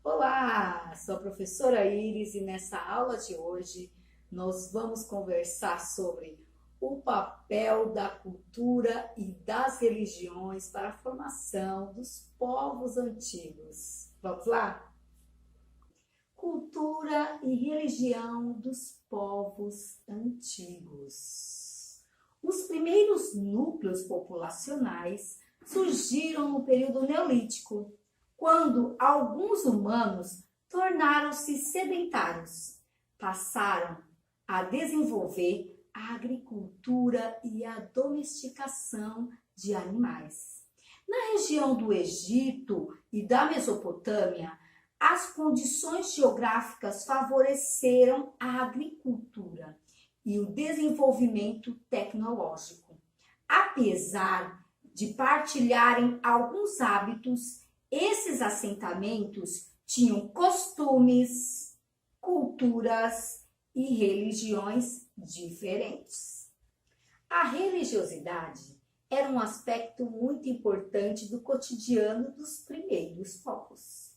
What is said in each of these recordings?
Olá, sou a professora Iris e nessa aula de hoje nós vamos conversar sobre o papel da cultura e das religiões para a formação dos povos antigos. Vamos lá? Cultura e religião dos povos antigos. Os primeiros núcleos populacionais surgiram no período neolítico, quando alguns humanos tornaram-se sedentários, passaram a desenvolver a agricultura e a domesticação de animais. Na região do Egito e da Mesopotâmia, as condições geográficas favoreceram a agricultura e o desenvolvimento tecnológico. Apesar de partilharem alguns hábitos, esses assentamentos tinham costumes, culturas e religiões diferentes. A religiosidade era um aspecto muito importante do cotidiano dos primeiros povos.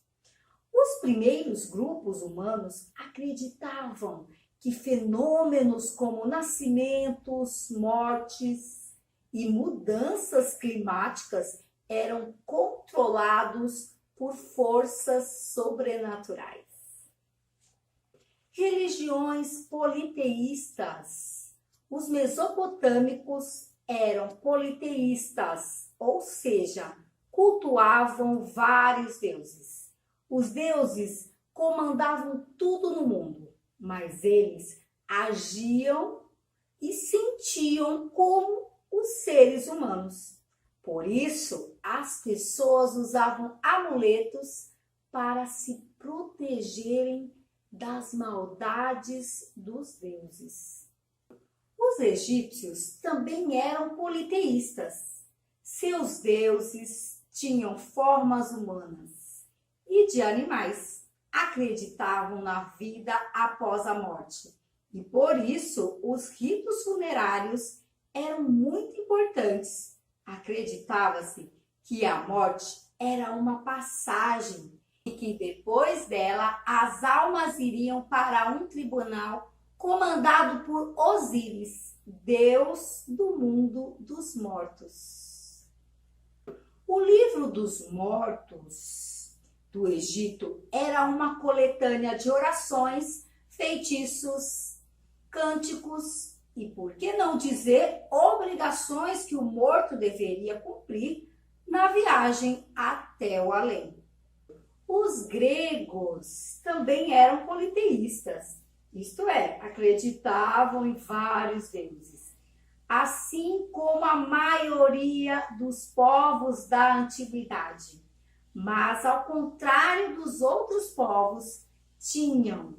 Os primeiros grupos humanos acreditavam que fenômenos como nascimentos, mortes e mudanças climáticas eram controlados por forças sobrenaturais. Religiões politeístas. Os mesopotâmicos eram politeístas, ou seja, cultuavam vários deuses. Os deuses comandavam tudo no mundo, mas eles agiam e sentiam como os seres humanos. Por isso, as pessoas usavam amuletos para se protegerem das maldades dos deuses. Os egípcios também eram politeístas. Seus deuses tinham formas humanas e de animais. Acreditavam na vida após a morte. E por isso, os ritos funerários eram muito importantes. Acreditava-se que a morte era uma passagem e que depois dela as almas iriam para um tribunal comandado por Osíris, deus do mundo dos mortos. O livro dos mortos do Egito era uma coletânea de orações, feitiços, cânticos e, por que não dizer, obrigações que o morto deveria cumprir na viagem até o além. Os gregos também eram politeístas, isto é, acreditavam em vários deuses, assim como a maioria dos povos da antiguidade. Mas, ao contrário dos outros povos, tinham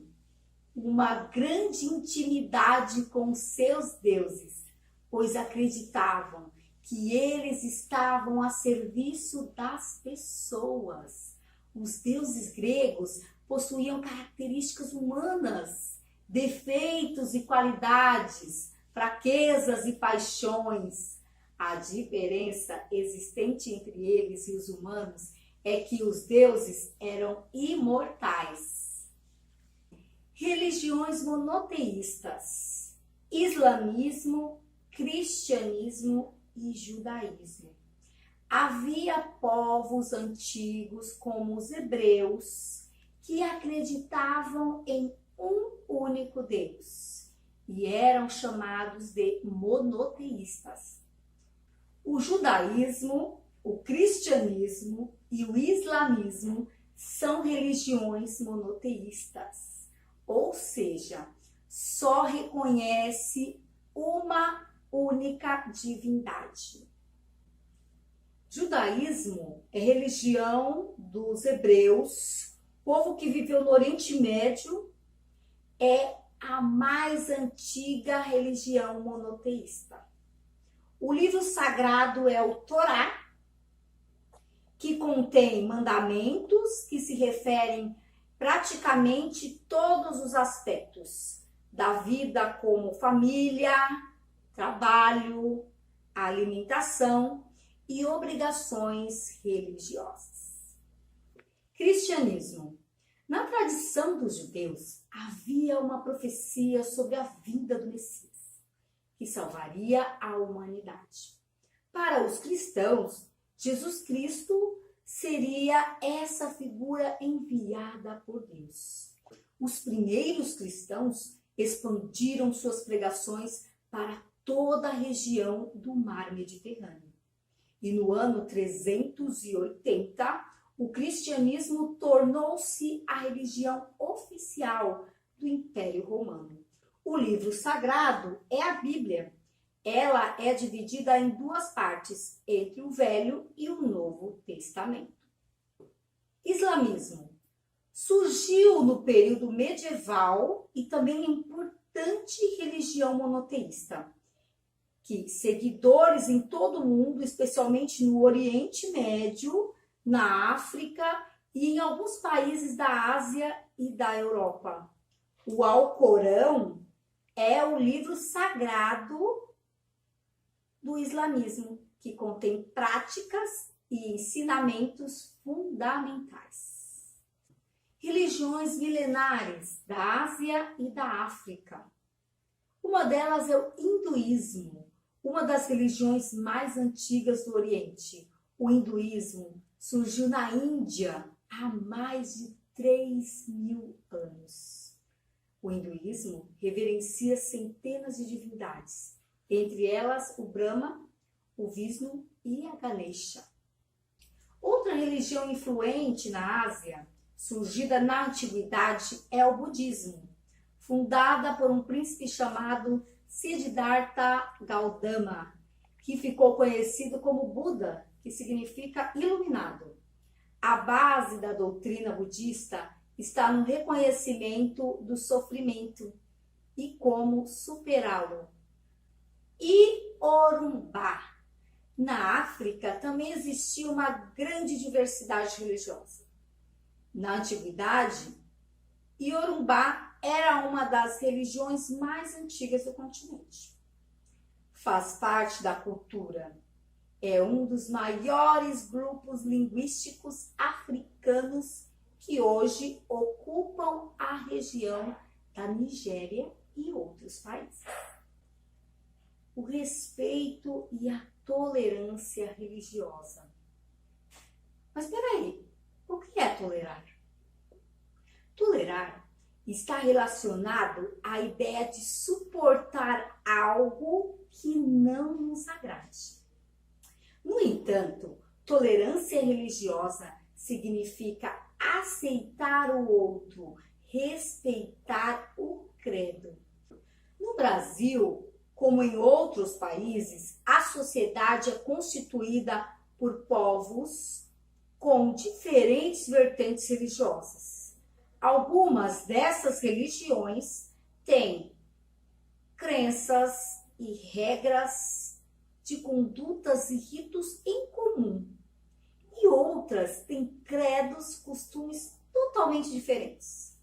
uma grande intimidade com seus deuses, pois acreditavam que eles estavam a serviço das pessoas. Os deuses gregos possuíam características humanas, defeitos e qualidades, fraquezas e paixões. A diferença existente entre eles e os humanos é que os deuses eram imortais. Religiões monoteístas: islamismo, cristianismo e judaísmo. Havia povos antigos, como os hebreus, que acreditavam em um único Deus e eram chamados de monoteístas. O judaísmo, o cristianismo e o islamismo são religiões monoteístas. Ou seja, só reconhece uma única divindade. Judaísmo é religião dos hebreus, povo que viveu no Oriente Médio, é a mais antiga religião monoteísta. O livro sagrado é o Torá, que contém mandamentos que se referem praticamente todos os aspectos da vida, como família, trabalho, alimentação e obrigações religiosas. Cristianismo Na tradição dos judeus, havia uma profecia sobre a vinda do Messias, que salvaria a humanidade. Para os cristãos, Jesus Cristo seria essa figura enviada por Deus. Os primeiros cristãos expandiram suas pregações para toda a região do Mar Mediterrâneo. E no ano 380, o cristianismo tornou-se a religião oficial do Império Romano. O livro sagrado é a Bíblia. Ela é dividida em duas partes, entre o Velho e o Novo Testamento. Islamismo. Surgiu no período medieval e também é importante religião monoteísta, que seguidores em todo o mundo, especialmente no Oriente Médio, na África e em alguns países da Ásia e da Europa. O Alcorão é o livro sagrado do islamismo, que contém práticas e ensinamentos fundamentais. Religiões milenares da Ásia e da África. Uma delas é o hinduísmo, uma das religiões mais antigas do Oriente. O hinduísmo surgiu na Índia há mais de 3.000 anos. O hinduísmo reverencia centenas de divindades, entre elas o Brahma, o Vishnu e a Ganesha. Outra religião influente na Ásia, surgida na antiguidade, é o budismo, fundada por um príncipe chamado Siddhartha Gautama, que ficou conhecido como Buda, que significa iluminado. A base da doutrina budista está no reconhecimento do sofrimento e como superá-lo. E Orumbá. Na África também existia uma grande diversidade religiosa. Na antiguidade, Iorubá era uma das religiões mais antigas do continente. Faz parte da cultura. É um dos maiores grupos linguísticos africanos que hoje ocupam a região da Nigéria e outros países. O respeito e a tolerância religiosa. Mas peraí, o que é tolerar? Tolerar está relacionado à ideia de suportar algo que não nos agrade. No entanto, tolerância religiosa significa aceitar o outro, respeitar o credo. No Brasil, como em outros países, a sociedade é constituída por povos com diferentes vertentes religiosas. Algumas dessas religiões têm crenças e regras de condutas e ritos em comum. E outras têm credos, costumes totalmente diferentes.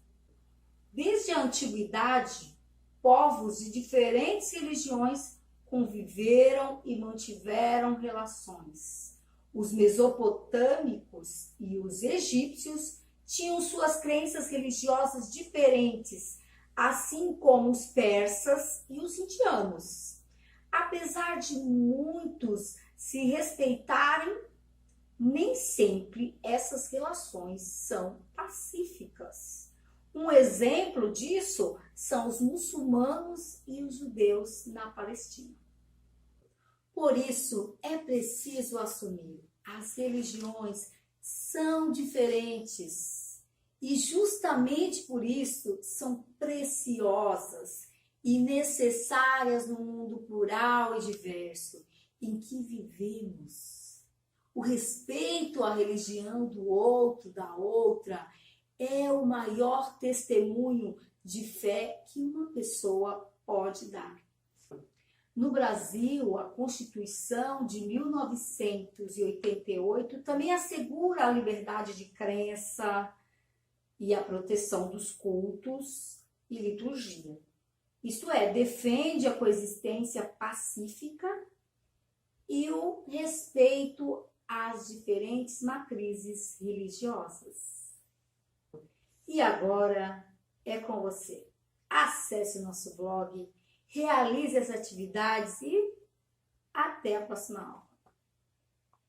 Desde a antiguidade, povos de diferentes religiões conviveram e mantiveram relações. Os mesopotâmicos e os egípcios tinham suas crenças religiosas diferentes, assim como os persas e os indianos. Apesar de muitos se respeitarem, nem sempre essas relações são pacíficas. Um exemplo disso são os muçulmanos e os judeus na Palestina. Por isso, é preciso assumir: as religiões são diferentes e justamente por isso são preciosas e necessárias no mundo plural e diverso em que vivemos. O respeito à religião do outro, da outra, é o maior testemunho de fé que uma pessoa pode dar. No Brasil, a Constituição de 1988 também assegura a liberdade de crença e a proteção dos cultos e liturgia. Isto é, defende a coexistência pacífica e o respeito às diferentes matrizes religiosas. E agora é com você. Acesse o nosso blog, realize as atividades e até a próxima aula.